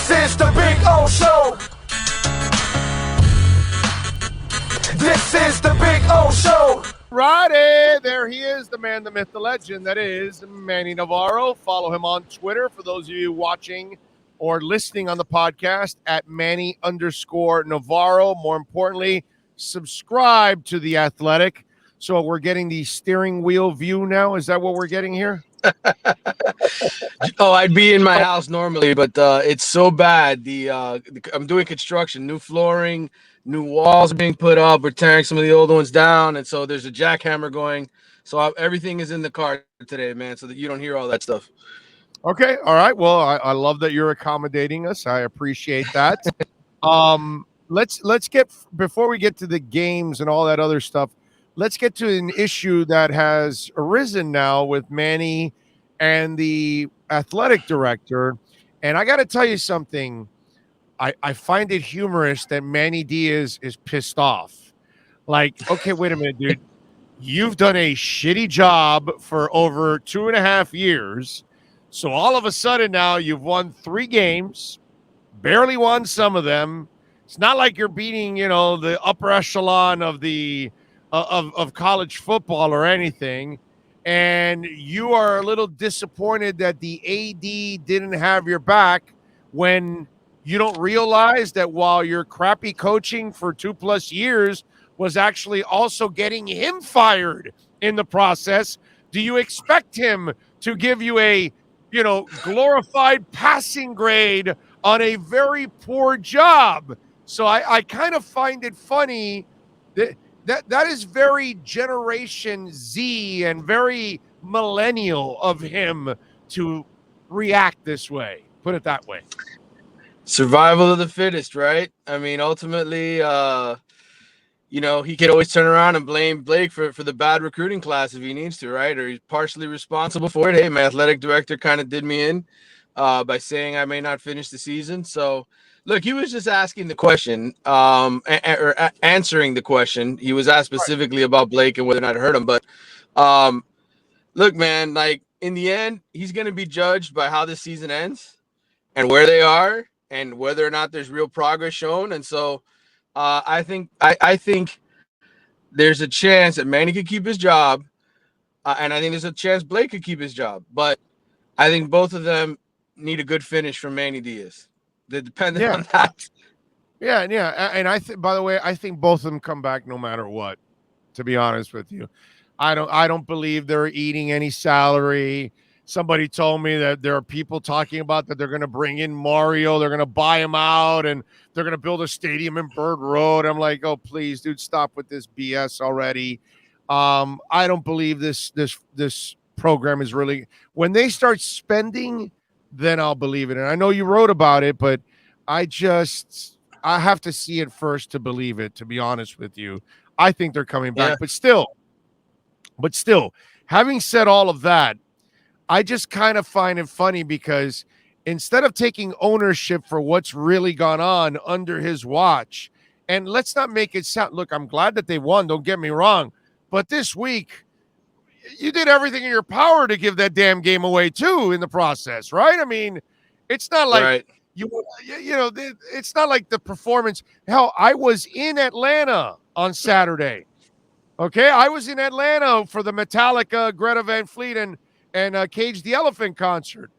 This is the Big O Show. This is the Big O Show. Friday, there he is, the man, the myth, the legend. That is Manny Navarro. Follow him on Twitter for those of you watching or listening on the podcast at Manny_Navarro. More importantly, subscribe to The Athletic. So we're getting the steering wheel view now. Is that what we're getting here? Oh, I'd be in my house normally, but it's so bad. I'm doing construction, new flooring, new walls are being put up. We're tearing some of the old ones down, and so there's a jackhammer going. So everything is in the car today, man, so that you don't hear all that stuff. Okay, all right. Well, I love that you're accommodating us. I appreciate that. Let's get, before we get to the games and all that other stuff, let's get to an issue that has arisen now with Manny and the athletic director. And I got to tell you something. I find it humorous that Manny Diaz is pissed off. Like, okay, wait a minute, dude. You've done a shitty job for over 2.5 years. So all of a sudden now you've won 3 games, barely won some of them. It's not like you're beating, the upper echelon of the of college football or anything. And you are a little disappointed that the AD didn't have your back when you don't realize that while your crappy coaching for 2+ years was actually also getting him fired in the process. Do you expect him to give you a, glorified passing grade on a very poor job? So I kind of find it funny that is very Generation Z and very millennial of him to react this way. Put it that way. Survival of the fittest, right? I mean, ultimately, he could always turn around and blame Blake for the bad recruiting class if he needs to, right? Or he's partially responsible for it. Hey, my athletic director kind of did me in by saying I may not finish the season. So, look, he was just asking the question, or answering the question. He was asked specifically about Blake and whether or not it hurt him. But, look, man, like in the end, he's going to be judged by how this season ends and where they are and whether or not there's real progress shown. And so I think there's a chance that Manny could keep his job, and I think there's a chance Blake could keep his job. But I think both of them need a good finish from Manny Diaz. They're dependent on that. Yeah. And by the way, I think both of them come back no matter what, to be honest with you. I don't believe they're eating any salary. Somebody told me that there are people talking about that they're going to bring in Mario, they're going to buy him out, and they're going to build a stadium in Bird Road. I'm like, oh, please, dude, stop with this BS already. I don't believe this program is really, when they start spending, then I'll believe it. And I know you wrote about it, but I have to see it first to believe it, to be honest with you. I think they're coming back, but still, having said all of that, I just kind of find it funny because instead of taking ownership for what's really gone on under his watch, and let's not make it sound, look, I'm glad that they won, don't get me wrong, but this week, you did everything in your power to give that damn game away too in the process, right? I mean, it's not like it's not like the performance. Hell, I was in Atlanta on Saturday. Okay, I was in Atlanta for the Metallica, Greta Van Fleet, and Cage the Elephant concert.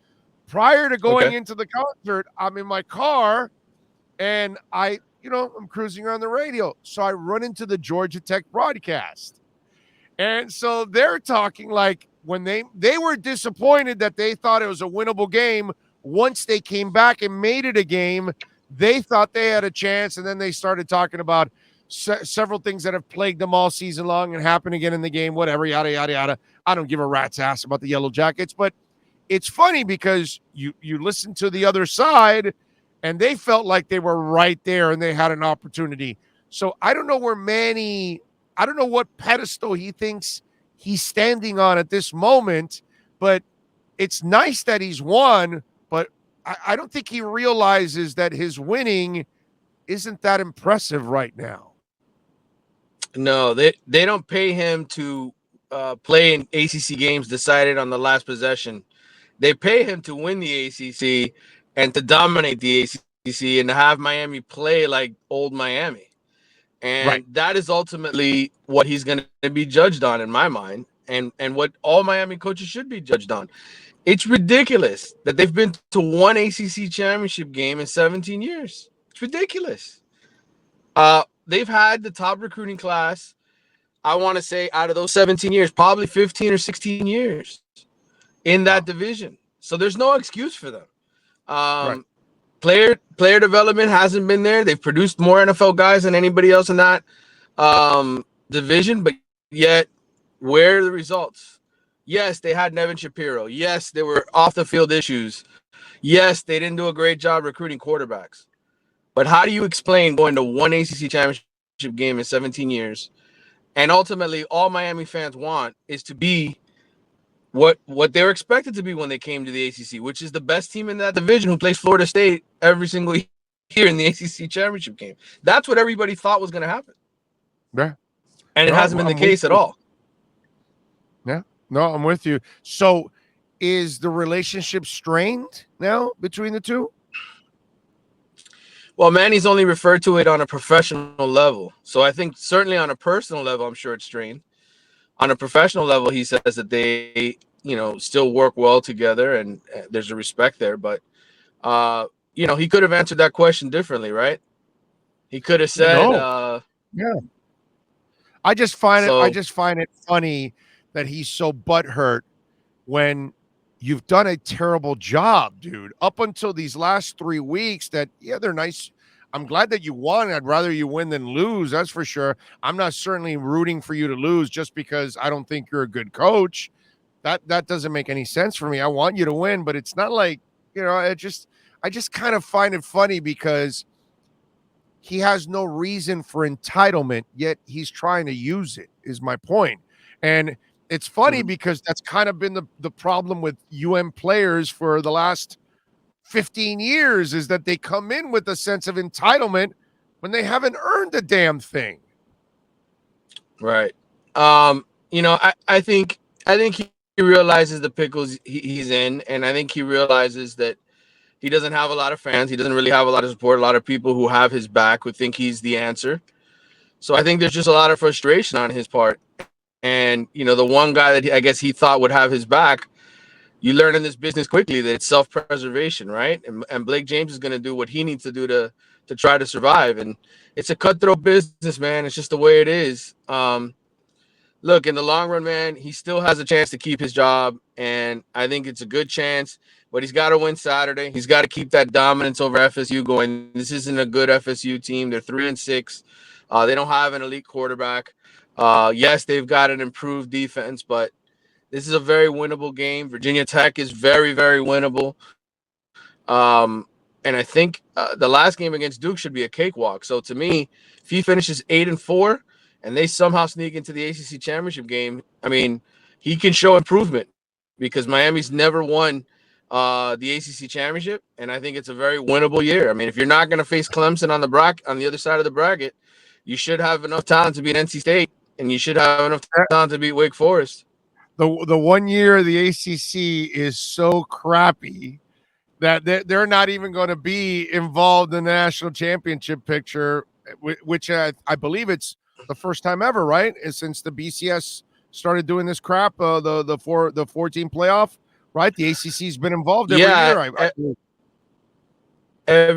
Prior to going into the concert, I'm in my car, and I'm cruising on the radio. So I run into the Georgia Tech broadcast. And so they're talking like when they were disappointed that they thought it was a winnable game. Once they came back and made it a game, they thought they had a chance. And then they started talking about several things that have plagued them all season long and happen again in the game, whatever, yada, yada, yada. I don't give a rat's ass about the Yellow Jackets, but it's funny because you listen to the other side and they felt like they were right there and they had an opportunity. So I don't know where Manny, I don't know what pedestal he thinks he's standing on at this moment, but it's nice that he's won, but I don't think he realizes that his winning isn't that impressive right now. No, they don't pay him to play in ACC games decided on the last possession. They pay him to win the ACC and to dominate the ACC and to have Miami play like old Miami. And that is ultimately what he's going to be judged on in my mind, and what all Miami coaches should be judged on. It's ridiculous that they've been to one ACC championship game in 17 years. It's ridiculous. They've had the top recruiting class, I want to say, out of those 17 years, probably 15 or 16 years in that division. So there's no excuse for them. Player development hasn't been there. They've produced more NFL guys than anybody else in that division, but yet, where are the results? Yes, they had Nevin Shapiro. Yes, there were off-the-field issues. Yes, they didn't do a great job recruiting quarterbacks. But how do you explain going to one ACC championship game in 17 years, and ultimately all Miami fans want is to be what they were expected to be when they came to the ACC, which is the best team in that division who plays Florida State every single year in the ACC championship game? That's what everybody thought was going to happen. Yeah. And it hasn't been the case at all. Yeah. No, I'm with you. So is the relationship strained now between the two? Well, Manny's only referred to it on a professional level. So I think certainly on a personal level, I'm sure it's strained. On a professional level, he says that they, still work well together and there's a respect there. But, he could have answered that question differently, right? He could have said, yeah. I just find it funny that he's so butthurt when you've done a terrible job, dude. Up until these last 3 weeks, they're nice. I'm glad that you won. I'd rather you win than lose. That's for sure. I'm not certainly rooting for you to lose just because I don't think you're a good coach. That doesn't make any sense for me. I want you to win, but it's not like, I just kind of find it funny because he has no reason for entitlement, yet he's trying to use it, is my point. And it's funny because that's kind of been the problem with UM players for the last 15 years, is that they come in with a sense of entitlement when they haven't earned a damn thing. Right. I think he realizes the pickles he's in, and I think he realizes that he doesn't have a lot of fans. He doesn't really have a lot of support, a lot of people who have his back, who think he's the answer. So I think there's just a lot of frustration on his part. And, the one guy that I guess he thought would have his back, you learn in this business quickly that it's self-preservation, right? And Blake James is going to do what he needs to do to try to survive. And it's a cutthroat business, man. It's just the way it is. Look, in the long run, man, he still has a chance to keep his job. And I think it's a good chance. But he's got to win Saturday. He's got to keep that dominance over FSU going. This isn't a good FSU team. They're 3-6. They don't have an elite quarterback. Yes, they've got an improved defense, but this is a very winnable game. Virginia Tech is very, very winnable. And I think the last game against Duke should be a cakewalk. So to me, if he finishes 8-4 and they somehow sneak into the ACC championship game, I mean, he can show improvement because Miami's never won the ACC championship, and I think it's a very winnable year. I mean, if you're not going to face Clemson on the other side of the bracket, you should have enough talent to beat NC State, and you should have enough talent to beat Wake Forest. The 1 year the ACC is so crappy that they're not even going to be involved in the national championship picture, which I believe it's the first time ever, right? Since the BCS started doing this crap, the 14 playoff. Right, the ACC's been involved every year.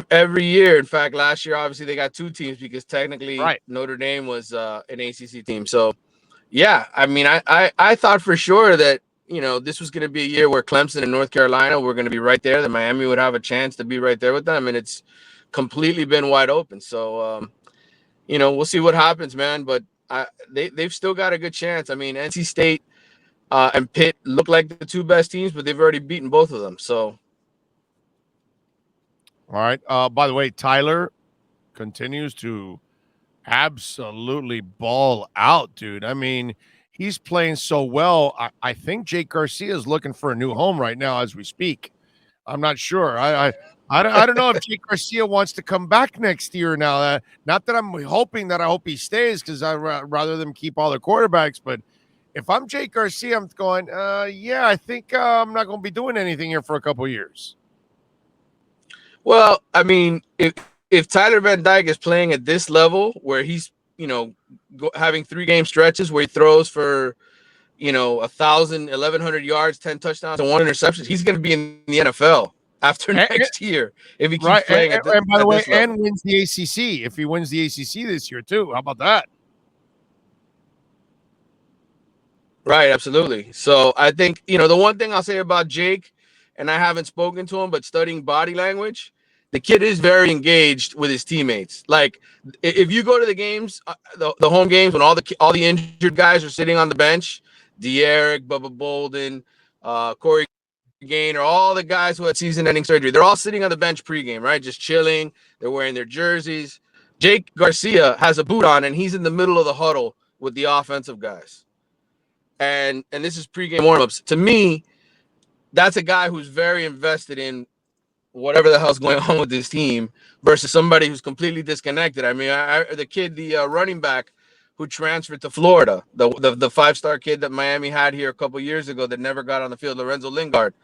Every year. In fact, last year, obviously, they got two teams because technically Notre Dame was an ACC team. So, yeah, I mean, I thought for sure that, this was going to be a year where Clemson and North Carolina were going to be right there, that Miami would have a chance to be right there with them, and it's completely been wide open. So, we'll see what happens, man. But they've still got a good chance. I mean, NC State and Pitt look like the two best teams, but they've already beaten both of them. So, all right. By the way, Tyler continues to absolutely ball out, dude. I mean, he's playing so well. I think Jake Garcia is looking for a new home right now as we speak. I'm not sure. I don't know if Jake Garcia wants to come back next year now. Not that I'm hoping that I hope he stays, because I'd rather them keep all their quarterbacks, but if I'm Jake Garcia, I'm going, I think I'm not going to be doing anything here for a couple of years. Well, I mean, if Tyler Van Dyke is playing at this level where he's, having 3 game stretches where he throws for, 1,000, 1,100 yards, 10 touchdowns, and 1 interception, he's going to be in the NFL after next year if he keeps playing and by the way, this level. and wins the ACC if he wins the ACC this year too. How about that? Right, absolutely. So I think, the one thing I'll say about Jake, and I haven't spoken to him, but studying body language, the kid is very engaged with his teammates. Like, if you go to the games, the home games, when all the injured guys are sitting on the bench, De'Eric, Bubba Bolden, Corey Gaynor, all the guys who had season-ending surgery, they're all sitting on the bench pregame, right? Just chilling. They're wearing their jerseys. Jake Garcia has a boot on, and he's in the middle of the huddle with the offensive guys. And this is pregame warmups. To me, that's a guy who's very invested in whatever the hell's going on with this team versus somebody who's completely disconnected. I mean, the running back who transferred to Florida, the 5-star kid that Miami had here a couple years ago that never got on the field, Lorenzo Lingard.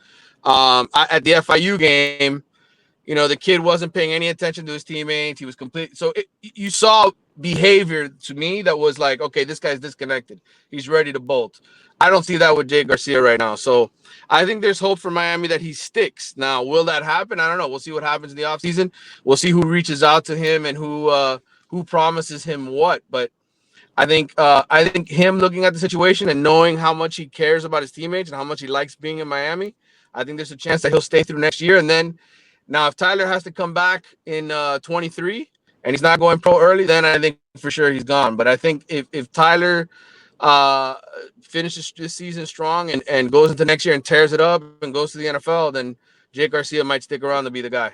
At the FIU game, the kid wasn't paying any attention to his teammates. He was complete. So you saw behavior to me that was like, okay, this guy's disconnected. He's ready to bolt. I don't see that with Jay Garcia right now. So I think there's hope for Miami that he sticks. Now, will that happen? I don't know. We'll see what happens in the offseason. We'll see who reaches out to him and who promises him what. But I think him looking at the situation and knowing how much he cares about his teammates and how much he likes being in Miami, I think there's a chance that he'll stay through next year. And then now, if Tyler has to come back in 23 and he's not going pro early, then I think for sure he's gone. But I think if Tyler finishes this season strong and goes into next year and tears it up and goes to the NFL, then Jake Garcia might stick around to be the guy.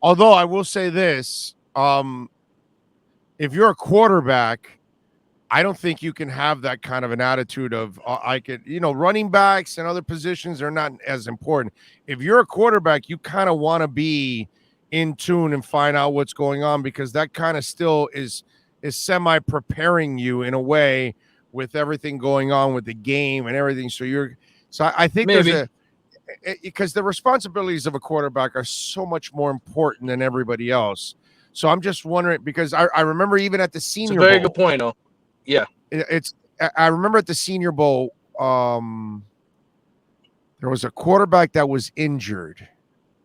Although I will say this, if you're a quarterback, I don't think you can have that kind of an attitude of running backs and other positions are not as important. If you're a quarterback, you kind of want to be in tune and find out what's going on because that kind of still is semi preparing you in a way with everything going on with the game and everything. So I think maybe because the responsibilities of a quarterback are so much more important than everybody else. So I'm just wondering because I remember even at the Senior Bowl. It's a very good point, though. Yeah, I remember at the Senior Bowl, there was a quarterback that was injured,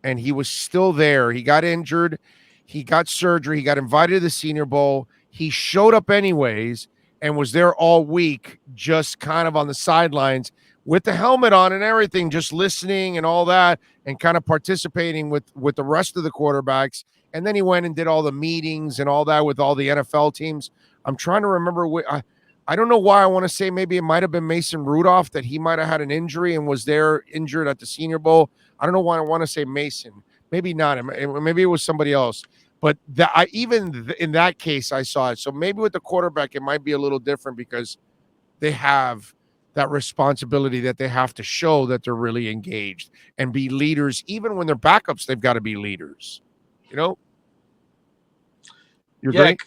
and he was still there. He got injured, he got surgery, he got invited to the Senior Bowl. He showed up anyways and was there all week, just kind of on the sidelines with the helmet on and everything, just listening and all that, and kind of participating with the rest of the quarterbacks. And then he went and did all the meetings and all that with all the NFL teams. I'm trying to remember. I don't know why I want to say maybe it might have been Mason Rudolph that he might have had an injury and was there injured at the Senior Bowl. I don't know why I want to say Mason. Maybe not. Maybe it was somebody else. But even in that case, I saw it. So maybe with the quarterback, it might be a little different because they have that responsibility that they have to show that they're really engaged and be leaders. Even when they're backups, they've got to be leaders. You agree?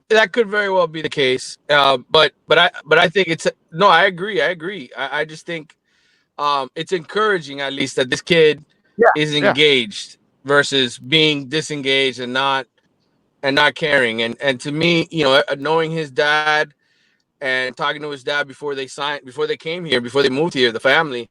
That could very well be the case. But I think I agree. I just think it's encouraging at least that this kid is engaged versus being disengaged and not caring. And to me, knowing his dad and talking to his dad before they came here, before they moved here, the family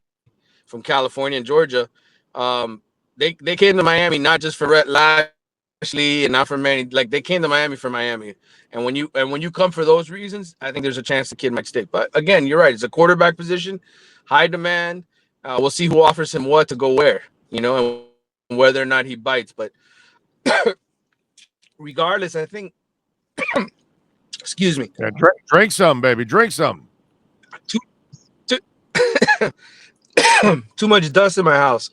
from California and Georgia, they came to Miami not just for Rhett Lashley and not for Manny. Like, they came to Miami for Miami. And when you come for those reasons, I think there's a chance the kid might stick. But again, you're right. It's a quarterback position, high demand. We'll see who offers him what to go where, and whether or not he bites. But regardless, I think excuse me. Yeah, drink some, baby. Drink some. Too much dust in my house.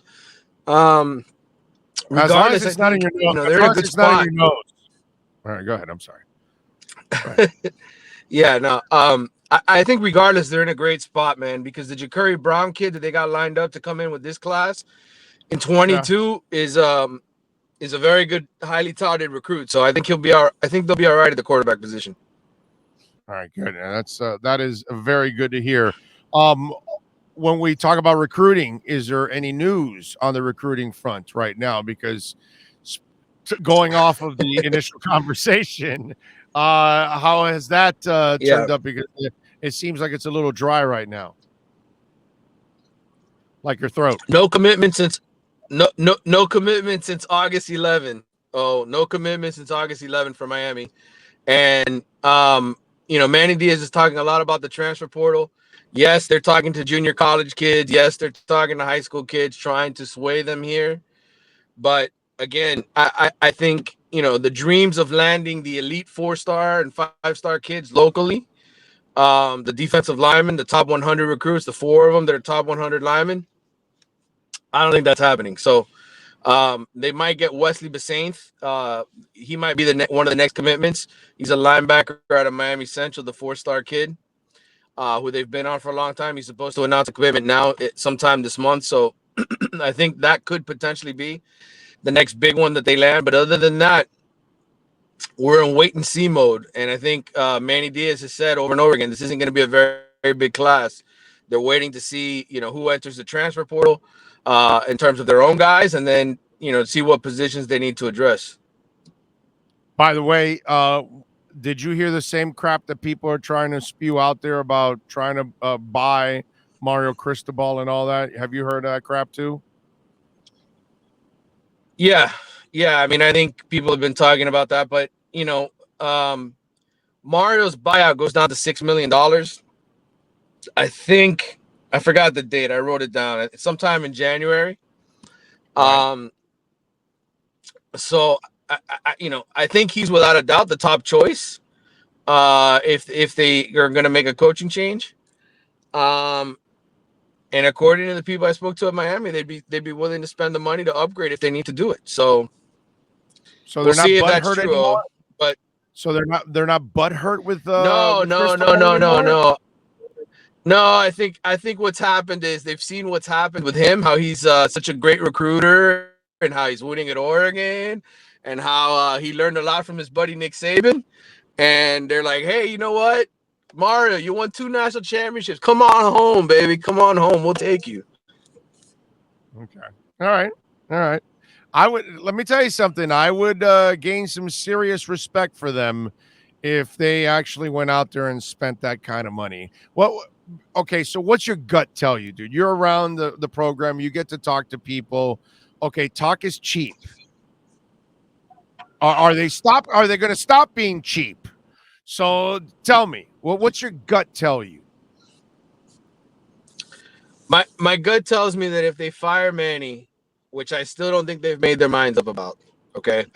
Regardless, as long as it's not in your nose. They're in a good spot. All right, go ahead. I'm sorry. Yeah, no. I think regardless, they're in a great spot, man, because the Ja'Cory Brown kid that they got lined up to come in with this class in 22 is a very good, highly touted recruit. So I think they'll be all right at the quarterback position. All right, good. And that is very good to hear. when we talk about recruiting, is there any news on the recruiting front right now? Because going off of the initial conversation, how has that turned up? Because it seems like it's a little dry right now, like your throat. No commitment since no commitment since August 11. Oh, no commitment since August 11 for Miami. And Manny Diaz is talking a lot about the transfer portal. Yes, they're talking to junior college kids. Yes, they're talking to high school kids, trying to sway them here. But again, I think the dreams of landing the elite 4-star and 5-star kids locally, the defensive linemen, the top 100 recruits, the 4 of them that are top 100 linemen, I don't think that's happening. So they might get Wesley Basainth. He might be one of the next commitments. He's a linebacker out of Miami Central, the 4-star kid, who they've been on for a long time. He's supposed to announce a commitment now sometime this month. So I think that could potentially be the next big one that they land. But other than that, we're in wait and see mode. And I think Manny Diaz has said over and over again, this isn't going to be a very, very big class. They're waiting to see, who enters the transfer portal in terms of their own guys, and then, see what positions they need to address. By the way, did you hear the same crap that people are trying to spew out there about trying to buy Mario Cristobal and all that? Have you heard that crap too? Yeah. I mean, I think people have been talking about that, but Mario's buyout goes down to $6 million. I think I forgot the date. I wrote it down. It's sometime in January. Right. So I think he's without a doubt the top choice. If they are going to make a coaching change. And according to the people I spoke to at Miami, they'd be willing to spend the money to upgrade if they need to do it. So they're not butthurt anymore. But they're not butthurt with no. I think what's happened is they've seen what's happened with him, how he's such a great recruiter and how he's winning at Oregon and how he learned a lot from his buddy Nick Saban. And they're like, hey, you know what? Mario, you won 2 national championships. Come on home, baby. Come on home. We'll take you. Okay. All right. Let me tell you something. I would gain some serious respect for them if they actually went out there and spent that kind of money. Well, okay, so what's your gut tell you, dude? You're around the program. You get to talk to people. Okay, talk is cheap. Are they going to stop being cheap? So tell me, what's your gut tell you? My gut tells me that if they fire Manny, which I still don't think they've made their minds up about, okay?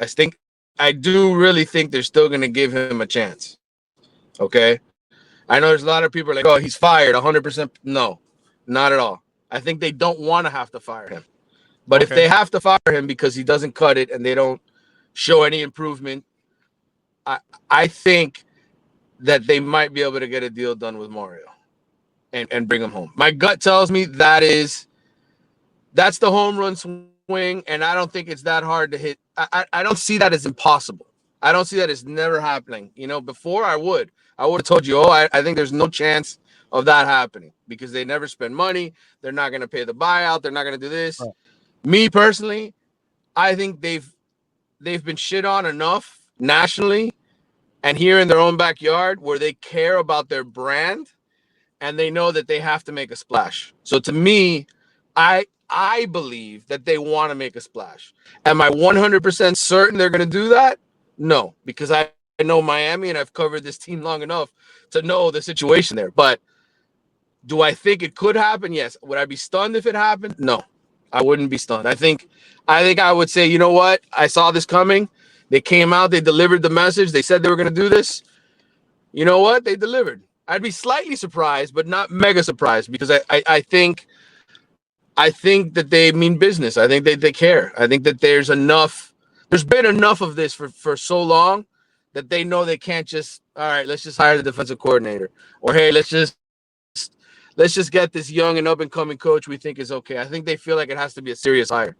I do really think they're still going to give him a chance, okay? I know there's a lot of people are like, oh, he's fired 100%. No, not at all. I think they don't want to have to fire him. But if they have to fire him because he doesn't cut it and they don't show any improvement, I think that they might be able to get a deal done with Mario and bring him home. My gut tells me that's the home run swing, and I don't think it's that hard to hit. I don't see that as impossible. I don't see that as never happening. Before I would have told you, I think there's no chance of that happening because they never spend money. They're not going to pay the buyout. They're not going to do this. Right. Me personally, I think they've been shit on enough nationally and here in their own backyard where they care about their brand and they know that they have to make a splash. So to me, I believe that they want to make a splash. Am I 100% certain they're going to do that? No, because I know Miami and I've covered this team long enough to know the situation there. But do I think it could happen? Yes. Would I be stunned if it happened? No, I wouldn't be stunned. I think I would say, you know what? I saw this coming. They came out, they delivered the message. They said they were going to do this. You know what? They delivered. I'd be slightly surprised, but not mega surprised because I think that they mean business. I think they care. I think that there's been enough of this for so long that they know they can't just, all right, let's just hire the defensive coordinator. Or, hey, let's just get this young and up-and-coming coach we think is okay. I think they feel like it has to be a serious hire.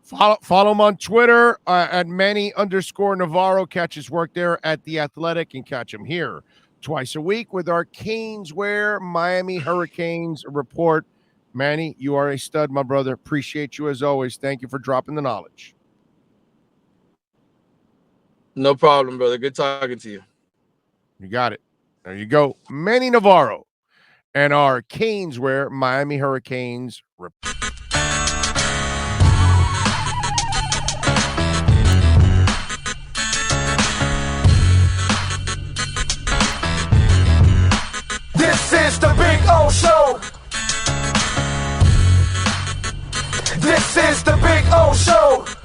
Follow him on Twitter at Manny_Navarro. Catch his work there at The Athletic and catch him here twice a week with our Caneswear Miami Hurricanes report. Manny, you are a stud, my brother. Appreciate you as always. Thank you for dropping the knowledge. No problem, brother. Good talking to you. You got it. There you go. Manny Navarro and our Caneswear Miami Hurricanes report. This is the Big O Show. This is the Big O Show.